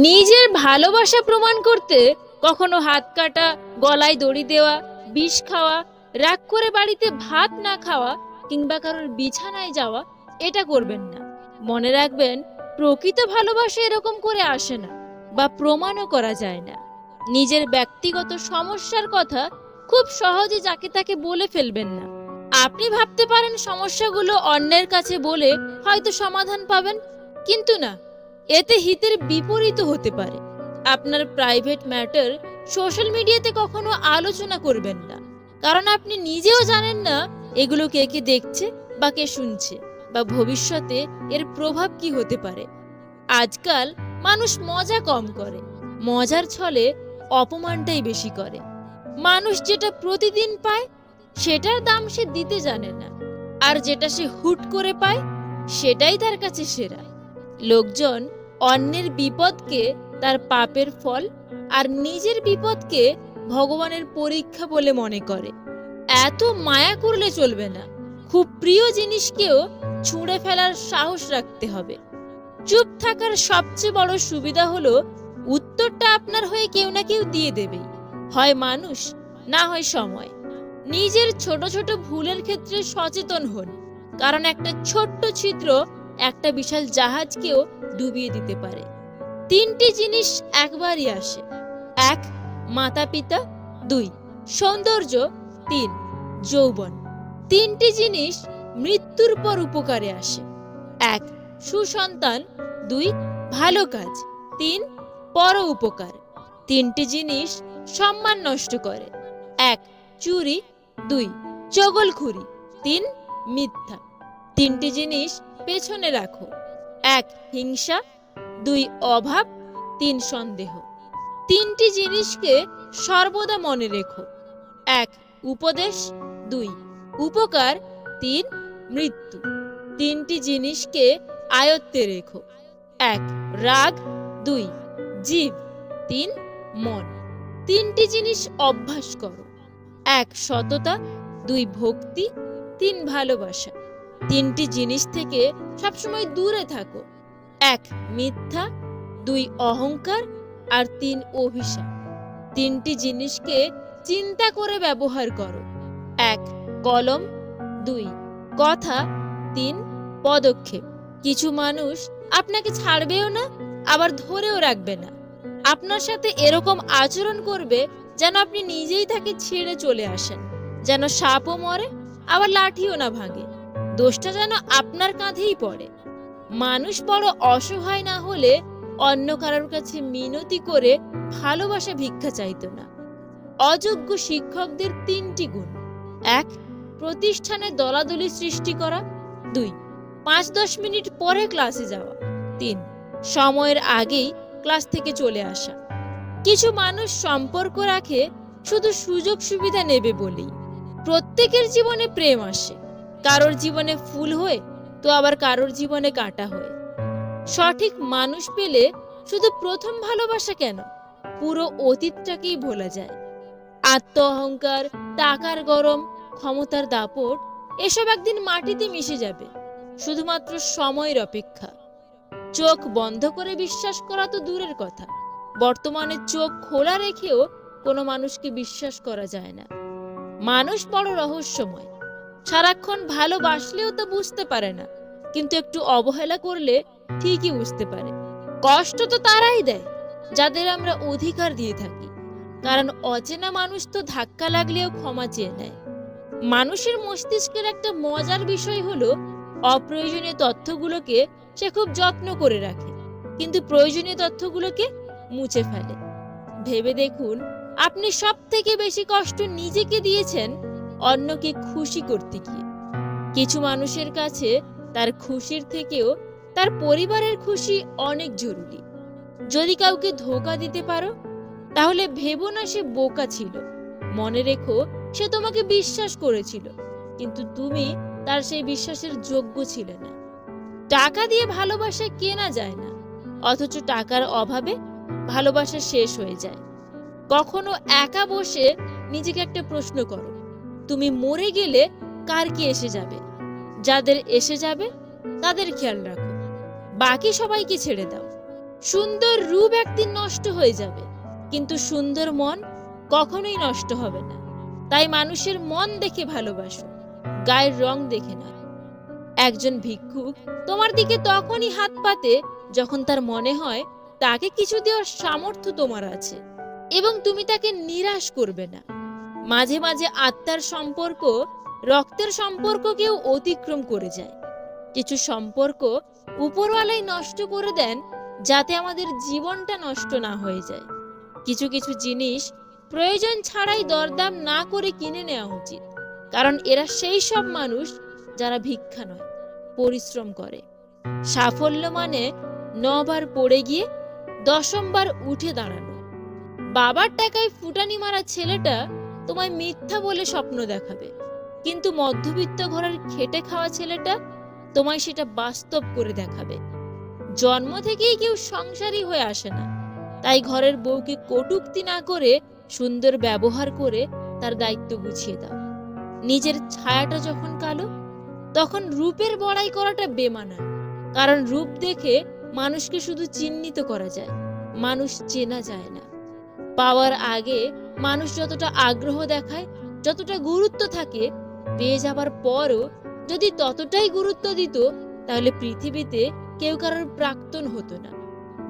নিজের ভালোবাসা প্রমাণ করতে কখনো হাত কাটা, গলায় দড়ি দেওয়া, বিষ খাওয়া, রাগ করে বাড়িতে ভাত না খাওয়া কিংবা কারোর বিছানায় যাওয়া এটা করবেন না। মনে রাখবেন, প্রকৃত ভালোবাসা এরকম করে আসে না বা প্রমাণও করা যায় না। নিজের ব্যক্তিগত সমস্যার কথা খুব সহজে যাকে তাকে বলে ফেলবেন না। আপনি ভাবতে পারেন সমস্যাগুলো অন্যের কাছে বলে হয়তো সমাধান পাবেন, কিন্তু না, এতে হিতের বিপরীত হতে পারে। আপনার প্রাইভেট ম্যাটার সোশ্যাল মিডিয়াতে কখনো আলোচনা করবেন না, কারণ আপনি নিজেও জানেন না এগুলো কে কে দেখছে বা কে শুনছে, বা ভবিষ্যতে এর প্রভাব কি হতে পারে। আজকাল মানুষ মজা কম করে, মজার ছলে অপমানটাই বেশি করে। মানুষ যেটা প্রতিদিন পায় সেটার দাম সে দিতে জানে না, আর যেটা সে হুট করে পায় সেটাই তার কাছে সেরা। লোকজন অন্যের বিপদকে তার পাপের ফল আর নিজের বিপদকে ভগবানের পরীক্ষা বলে মনে করে। এত মায়া করলে চলবে না। খুব প্রিয় জিনিসকেও ছুঁড়ে ফেলার সাহস রাখতে হবে। চুপ থাকার সবচেয়ে বড় সুবিধা হলো উত্তরটা আপনার হয়ে কেউ না কেউ দিয়ে দেবেই, হয় মানুষ, না হয় সময়। নিজের ছোট ছোট ভুলের ক্ষেত্রে সচেতন হন, কারণ একটা ছোট্ট ছিদ্র একটা বিশাল জাহাজকেও ডুবিয়ে দিতে পারে। তিনটি জিনিস একবারই আসে: এক, মাতা পিতা; দুই, সৌন্দর্য; তিন, যৌবন। তিনটি জিনিস মৃত্যুর পর উপকারে আসে: এক, সুসন্তান; দুই, ভালো কাজ; তিন, পর উপকার। তিনটি জিনিস সম্মান নষ্ট করে: এক, চুরি; দুই, চগলখুরি; তিন, মিথ্যা। তিনটি জিনিস পেছনে রাখো: এক, হিংসা; দুই, অভাব; তিন, সন্দেহ। তিনটি জিনিসকে সর্বদা মনে রেখো: এক, উপদেশ; দুই, উপকার; তিন, মৃত্যু। তিনটি জিনিসকে আয়ত্তে রেখো: এক, রাগ; দুই, জীব; তিন, মন। তিনটি জিনিস অভ্যাস করো: এক, সততা; দুই, ভক্তি; তিন, ভালোবাসা। তিনটি জিনিস থেকে সবসময় দূরে থাকো: এক, মিথ্যা; দুই, অহংকার; আর তিন, অভিশাপ। তিনটি জিনিসকে চিন্তা করে ব্যবহার করো: এক, কলম; দুই, কথা; তিন, পদক্ষেপ। কিছু মানুষ আপনাকে ছাড়বেও না, আবার ধরেও রাখবে না। আপনার সাথে এরকম আচরণ করবে যেন আপনি নিজেই তাকে ছেড়ে চলে আসেন, যেন সাপও মরে আবার লাঠিও না ভাঙে, দোষটা যেন আপনার কাঁধেই পড়ে। মানুষ বড় অসহায় না হলে অন্য কারোর কাছে মিনতি করে ভালোবাসা ভিক্ষা চাইতো না। অযোগ্য শিক্ষকদের তিনটি গুণ: এক, প্রতিষ্ঠানে দলাদলি সৃষ্টি করা; দুই, 5-10 মিনিট পরে ক্লাসে যাওয়া; তিন, সময়ের আগেই ক্লাস থেকে চলে আসা। কিছু মানুষ সম্পর্ক রাখে শুধু সুযোগ সুবিধা নেবে বলেই। প্রত্যেকের জীবনে প্রেম আসে, কারোর জীবনে ফুল হয়ে তো আবার কারোর জীবনে কাঁটা হয়ে। সঠিক মানুষ পেলে শুধু প্রথম ভালোবাসা কেন, পুরো অতীতটাকেই ভোলা যায়। আত্ম অহংকার, টাকার গরম, ক্ষমতার দাপট এসব একদিন মাটিতে মিশে যাবে, শুধুমাত্র সময়ের অপেক্ষা। চোখ বন্ধ করে বিশ্বাস করা তো দূরের কথা, বর্তমানে চোখ খোলা রেখেও কোনো মানুষকে বিশ্বাস করা যায় না। মানুষ বড় রহস্যময়। সারাক্ষণ ভালোবাসলেও তো বুঝতে পারে না, কিন্তু একটু অবহেলা করলে ঠিকই বুঝতে পারে। কষ্ট তো তারাই দেয় যাদের আমরা অধিকার দিয়ে থাকি, কারণ অচেনা মানুষ তো ধাক্কা লাগলেও ক্ষমা চেয়ে নেয়। মানুষের মস্তিষ্কের একটা মজার বিষয় হলো, অপ্রয়োজনীয় তথ্যগুলোকে সে খুব যত্ন করে রাখে, কিন্তু প্রয়োজনীয় তথ্যগুলোকে মুছে ফেলে। ভেবে দেখুন, আপনি সব থেকে বেশি কষ্ট নিজেকে দিয়েছেন অন্যকে খুশি করতে গিয়ে। কিছু মানুষের কাছে তার খুশির থেকেও তার পরিবারের খুশি অনেক জরুরি। যদি কাউকে ধোঁকা দিতে পারো, তাহলে ভেবো না সে বোকা ছিল। মনে রেখো, সে তোমাকে বিশ্বাস করেছিল, কিন্তু তুমি তার সেই বিশ্বাসের যোগ্য ছিলে না। টাকা দিয়ে ভালোবাসা কেনা যায় না, অথচ টাকার অভাবে ভালোবাসা শেষ হয়ে যায়। কখনো একা বসে নিজেকে একটা প্রশ্ন করো: তুমি মরে গেলে কার কি এসে যাবে? যাদের এসে যাবে তাদের খেয়াল রাখো, বাকি সবাইকে ছেড়ে দাও। সুন্দর রূপ একদিন নষ্ট হয়ে যাবে, কিন্তু সুন্দর মন কখনোই নষ্ট হবে না। তাই মানুষের মন দেখে ভালোবাসো, গায়ের রং দেখে না। একজন ভিক্ষুক তোমার দিকে তখনই হাত পাতে যখন তার মনে হয় তাকে কিছু দেওয়ার সামর্থ্য তোমার আছে, এবং তুমি তাকে নিরাশ করবে না। মাঝে মাঝে আত্মার সম্পর্ক রক্তের সম্পর্ককেও অতিক্রম করে যায়। কিছু সম্পর্ক উপরওয়ালাই নষ্ট করে দেন, যাতে আমাদের জীবনটা নষ্ট না হয়ে যায়। কিছু কিছু জিনিস প্রয়োজন ছাড়াই দরদাম না করে কিনে নেওয়া উচিত, কারণ এরা সেই সব মানুষ যারা ভিক্ষা নয়, পরিশ্রম করে। সাফল্য মানে 9 বার পড়ে গিয়ে 10ম বার উঠে দাঁড়ানো। বাবার টাকায় ফুটানি মারা ছেলেটা তোমায় মিথ্যা বলে স্বপ্ন দেখাবে, কিন্তু মধ্যবিত্ত ঘরের খেটে খাওয়া ছেলেটা তোমায় সেটা বাস্তব করে দেখাবে। জন্ম থেকেই কেউ সংসারী হয়ে আসে না, তাই ঘরের বউকে কটূক্তি না করে সুন্দর ব্যবহার করে তার দায়িত্ব গুছিয়ে দাও। নিজের ছায়াটা যখন কালো, তখন রূপের বড়াই করাটা বেমানান, কারণ রূপ দেখে মানুষকে শুধু চিহ্নিত করা যায়, মানুষ চেনা যায় না। পাওয়ার আগে মানুষ যতটা আগ্রহ দেখায়, যতটা গুরুত্ব থাকে, পেয়ে যাবার পরও যদি ততটাই গুরুত্ব দিত, তাহলে পৃথিবীতে কেউ কারোর প্রাক্তন হতো না।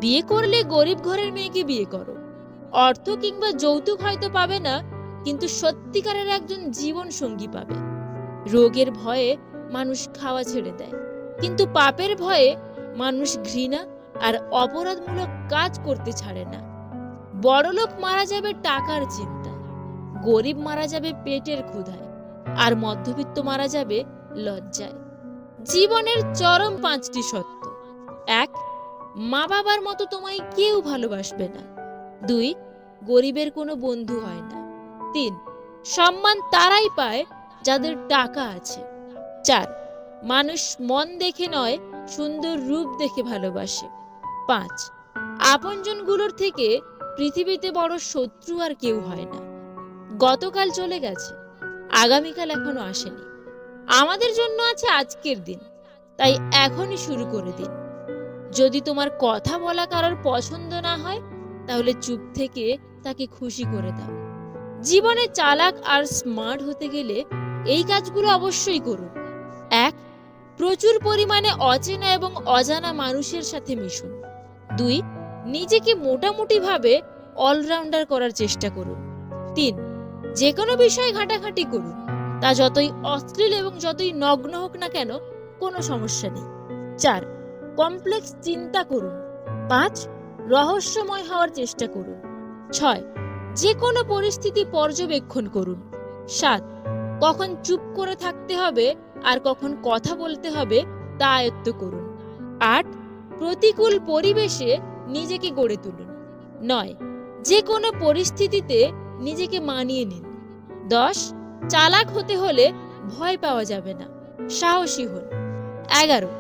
বিয়ে করলে গরিব ঘরের মেয়েকে বিয়ে করো। অর্থ কিংবা যৌতুক হয়তো পাবে না, কিন্তু সত্যিকারের একজন জীবন সঙ্গী পাবে। রোগের ভয়ে মানুষ খাওয়া ছেড়ে দেয়, কিন্তু পাপের ভয়ে মানুষ ঘৃণা আর অপরাধমূলক কাজ করতে ছাড়ে না। বড়লোক মারা যাবে টাকার চিন্তায়, গরিব মারা যাবে পেটের ক্ষুধায়, আর মধ্যবিত্ত মারা যাবে লজ্জায়। জীবনের চরম 5টি সত্য: 1. মা বাবার মতো তোমায় কেউ ভালোবাসবে না। 2. গরিবের কোনো বন্ধু হয় না। 3. সম্মান তারাই পায় যাদের টাকা আছে। 4. মানুষ মন দেখে নয়, সুন্দর রূপ দেখে ভালোবাসে। 5. আপনজনগুলোর থেকে পৃথিবীতে বড় শত্রু আর কেউ হয় না। গতকাল চলে গেছে, আগামীকাল এখনো আসেনি। আমাদের জন্য আছে আজকের দিন, তাই এখনই শুরু করে দিন। যদি তোমার কথা বলা কারোর পছন্দ না হয়, তাহলে চুপ থেকে তাকে খুশি করে দাও। জীবনে চালাক আর স্মার্ট হতে গেলে এই কাজগুলো অবশ্যই করুন। 1. প্রচুর পরিমাণে অচেনা এবং অজানা মানুষের সাথে মিশুন। 2. নিজেকে মোটামুটিভাবে অলরাউন্ডার করার চেষ্টা করুন। 3. যে কোনো বিষয়ে ঘাটাঘাটি করুন, তা যতই অশ্লীল এবং যতই নগ্ন হোক না কেন, কোনো সমস্যা নেই। 4. কমপ্লেক্স চিন্তা করুন। 5. রহস্যময় হওয়ার চেষ্টা করুন। 6. যে কোনো পরিস্থিতি পর্যবেক্ষণ করুন। 7. কখন চুপ করে থাকতে হবে আর কখন কথা বলতে হবে তা আয়ত্ত করুন। 8. প্রতিকূল পরিবেশে নিজেকে গড়ে তুলুন। 9. যে কোনো পরিস্থিতিতে নিজেকে মানিয়ে নিন। 10. চালাক হতে হলে ভয় পাওয়া যাবে না, সাহসী হন। 11.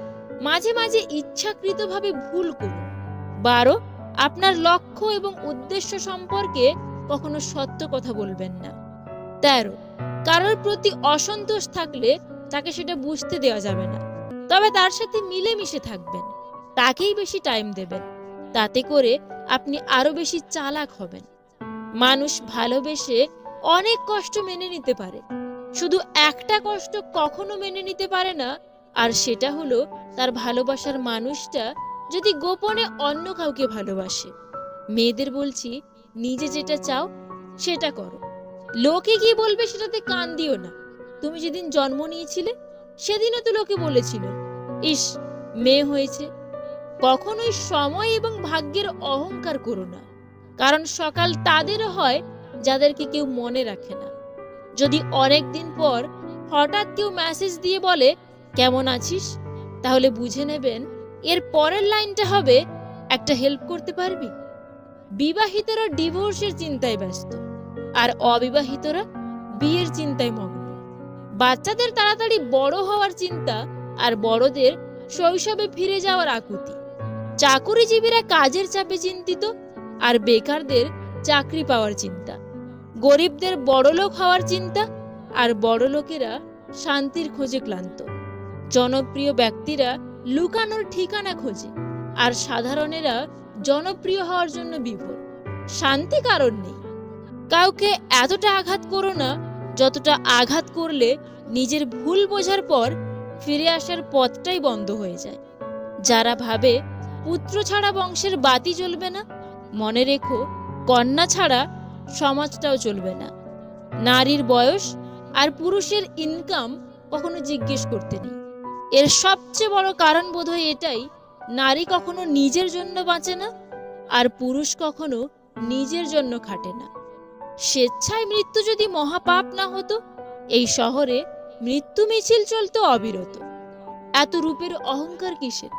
মাঝে মাঝে ইচ্ছাকৃতভাবে ভুল করুন। 12. আপনার লক্ষ্য এবং উদ্দেশ্য সম্পর্কে কখনো সত্য কথা বলবেন না। 13. কারোর প্রতি অসন্তোষ থাকলে তাকে সেটা বুঝতে দেওয়া যাবে না, তবে তার সাথে মিলেমিশে থাকবেন, তাকেই বেশি টাইম দেবেন। তাতে করে আপনি আরো বেশি চালাক হবেন। মানুষ ভালোবেসে অনেক কষ্ট মেনে নিতে পারে, শুধু একটা কষ্ট কখনো মেনে নিতে পারে না, আর সেটা হলো তার ভালোবাসার মানুষটা যদি গোপনে অন্য কাউকে ভালোবাসে। মেয়েদের বলছি, নিজে যেটা চাও সেটা করো। লোকে কি বলবে সেটাতে কান দিও না। তুমি যেদিন জন্ম নিয়েছিলে সেদিনও তো লোকে বলেছিল, ইস মেয়ে হয়েছে। কখনোই সময় এবং ভাগ্যের অহংকার করো না, কারণ সকাল তাদেরও হয় যাদেরকে কেউ মনে রাখে না। যদি অনেক দিন পর হঠাৎ কেউ মেসেজ দিয়ে বলে কেমন আছিস, তাহলে বুঝে নেবেন এর পরের লাইনটা হবে, একটা হেল্প করতে পারবি? বিবাহিতরা ডিভোর্সের চিন্তায় ব্যস্ত, আর অবিবাহিতরা বিয়ের চিন্তায় মগ্ন। বাচ্চাদের তাড়াতাড়ি বড় হওয়ার চিন্তা, আর বড়দের শৈশবে ফিরে যাওয়ার আকুতি। চাকুরিজীবীরা কাজের চাপে চিন্তিত, আর বেকারদের চাকরি পাওয়ার চিন্তা। গরিবদের বড়লোক হওয়ার চিন্তা, আর বড়লোকেরা শান্তির খোঁজে ক্লান্ত। জনপ্রিয় ব্যক্তিরা লুকানোর ঠিকানা খোঁজে, আর সাধারণেরা জনপ্রিয় হওয়ার জন্য বিফল, শান্তি কারণ নেই। কাউকে এতটা আঘাত করো না যতটা আঘাত করলে নিজের ভুল বোঝার পর ফিরে আসার পথটাই বন্ধ হয়ে যায়। যারা ভাবে পুত্র ছাড়া বংশের বাতি জ্বলবে না, মনে রেখো কন্যা ছাড়া সমাজটাও চলবে না। নারীর বয়স আর পুরুষের ইনকাম কখনো জিজ্ঞেস করতে নেই। এর সবচেয়ে বড় কারণ বোধহয় এটাই, নারী কখনো নিজের জন্য বাঁচে না, আর পুরুষ কখনো নিজের জন্য খাটে না। স্বেচ্ছায় মৃত্যু যদি মহাপাপ না হতো, এই শহরে মৃত্যু মিছিল চলতো অবিরত। এত রূপের অহংকার কিসের?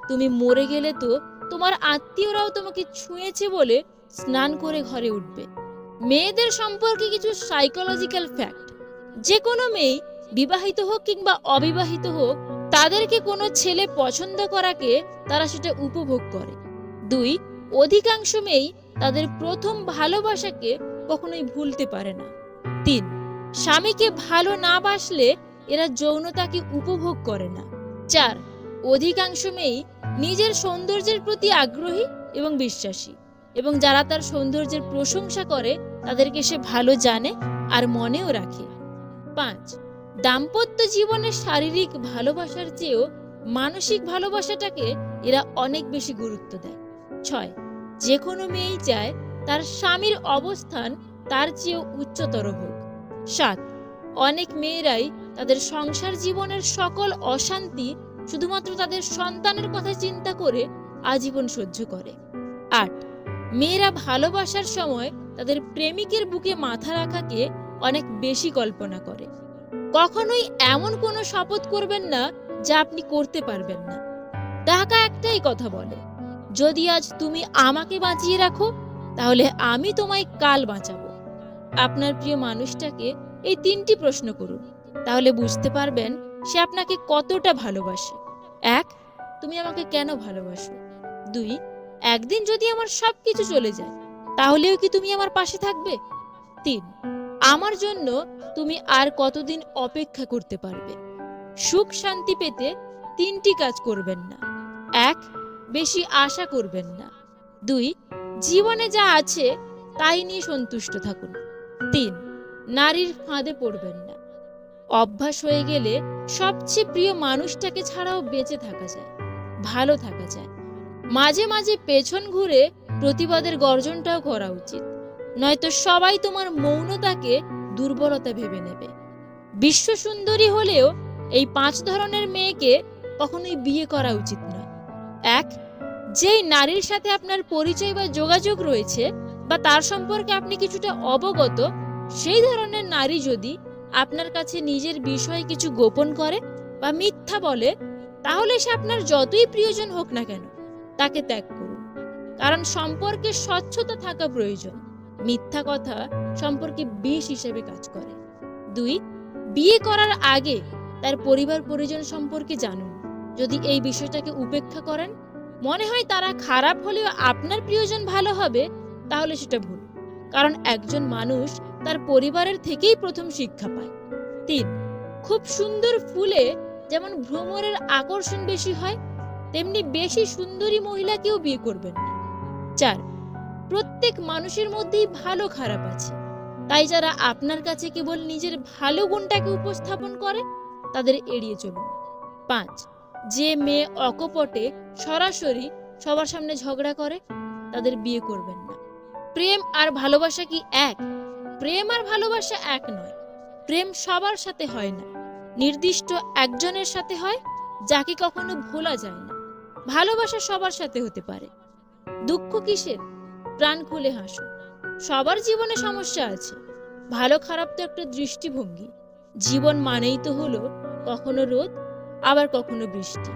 তুমি মরে গেলে তো তোমার আত্মীয়রাও তোমাকে ছুঁয়েছে বলে স্নান করে ঘরে উঠবে। মেয়েদের সম্পর্কে কিছু সাইকোলজিক্যাল ফ্যাক্ট। যে কোনো মেয়ে, বিবাহিত হোক কিংবা অবিবাহিত হোক, তাদেরকে কোনো ছেলে পছন্দ করাকে তারা সেটা উপভোগ করে। 2, অধিকাংশ মেয়েই তাদের প্রথম ভালোবাসাকে কখনোই ভুলতে পারে না। 3, স্বামীকে ভালো না বাসলে এরা যৌনতাকে উপভোগ করে না। 4, অধিকাংশ মেয়েই নিজের সৌন্দর্যের প্রতি আগ্রহী এবং বিশ্বাসী, এবং যারা তার সৌন্দর্যের প্রশংসা করে তাদেরকে সে ভালো জানে আর মনেও রাখে। 5, দাম্পত্য জীবনে শারীরিক ভালোবাসার চেয়েও মানসিক ভালোবাসাটাকে এরা অনেক বেশি গুরুত্ব দেয়। 6, যে কোনো মেয়েই চায় তার স্বামীর অবস্থান তার চেয়েও উচ্চতর হোক। 7, অনেক মেয়েরাই তাদের সংসার জীবনের সকল অশান্তি শুধুমাত্র তাদের সন্তানের কথা চিন্তা করে আজীবন সহ্য করে। 8, মেয়েরা ভালোবাসার সময় তাদের প্রেমিকের বুকে মাথা রাখাকে অনেক বেশি কল্পনা করে। কখনোই এমন কোনো শপথ করবেন না যা আপনি করতে পারবেন না। ঢাকা একটাই কথা বলে, যদি আজ তুমি আমাকে বাঁচিয়ে রাখো তাহলে আমি তোমায় কাল বাঁচাবো। আপনার প্রিয় মানুষটাকে এই 3টি প্রশ্ন করুন, তাহলে বুঝতে পারবেন সে আপনাকে কতটা ভালোবাসে। 1, তুমি আমাকে কেন ভালোবাসো? 2, একদিন যদি আমার সবকিছু চলে যায় তাহলেও কি তুমি আমার পাশে থাকবে? 3, আমার জন্য তুমি আর কতদিন অপেক্ষা করতে পারবে? সুখ শান্তি পেতে 3টি কাজ করবেন না। 1, বেশি আশা করবেন না। 2, জীবনে যা আছে তাই নিয়ে সন্তুষ্ট থাকুন। 3, নারীর ফাঁদে পড়বেন না। অভ্যাস হয়ে গেলে সবচেয়ে প্রিয় মানুষটাকে ছাড়াও বেঁচে থাকা যায়, ভালো থাকা যায়। মাঝে মাঝে পেছন ঘুরে প্রতিবাদের গর্জনটাও করা উচিত, নয়তো সবাই তোমার মৌনতাকে দুর্বলতা ভেবে নেবে। বিশ্ব সুন্দরী হলেও এই 5 ধরনের মেয়েকে কখনোই বিয়ে করা উচিত নয়। 1, যেই নারীর সাথে আপনার পরিচয় বা যোগাযোগ রয়েছে বা তার সম্পর্কে আপনি কিছুটা অবগত, সেই ধরনের নারী যদি আপনার কাছে নিজের বিষয়ে কিছু গোপন করে বা মিথ্যা বলে, তাহলে সে আপনার যতই প্রিয়জন হোক না কেন তাকে ত্যাগ করুন। কারণ সম্পর্কে স্বচ্ছতা থাকা প্রয়োজন। মিথ্যা কথা সম্পর্কে বিষ হিসেবে কাজ করে। 2, বিয়ে করার আগে তার পরিবার পরিজন সম্পর্কে জানুন। যদি এই বিষয়টাকে উপেক্ষা করেন, মনে হয় তারা খারাপ হলেও আপনার প্রিয়জন ভালো হবে, তাহলে সেটা ভুল। কারণ একজন মানুষ তার পরিবারের থেকেই প্রথম শিক্ষা পায়। 3, খুব সুন্দর ফুলে যেমন ভ্রমরের আকর্ষণ বেশি হয়, তেমনি বেশি সুন্দরী মহিলাকেও বিয়ে করবেন না। 4, প্রত্যেক মানুষের মধ্যেই ভালো খারাপ আছে, তাই যারা আপনার কাছে কেবল নিজের ভালো গুণটাকে উপস্থাপন করে তাদের এড়িয়ে চলুন। 5, যে মেয়ে অকপটে সরাসরি সবার সামনে ঝগড়া করে তাদের বিয়ে করবেন না। প্রেম আর ভালোবাসা কি এক? প্রেম আর ভালোবাসা এক নয়। প্রেম সবার সাথে হয় না, নির্দিষ্ট একজনের সাথে হয় যাকে কখনো ভোলা যায় না। ভালোবাসা সবার সাথে হতে পারে। দুঃখ কিসের? প্রাণ খুলে হাসুন। সবার জীবনে সমস্যা আছে। ভালো খারাপ তো একটা দৃষ্টিভঙ্গি। জীবন মানেই তো হলো কখনো রোদ আবার কখনো বৃষ্টি।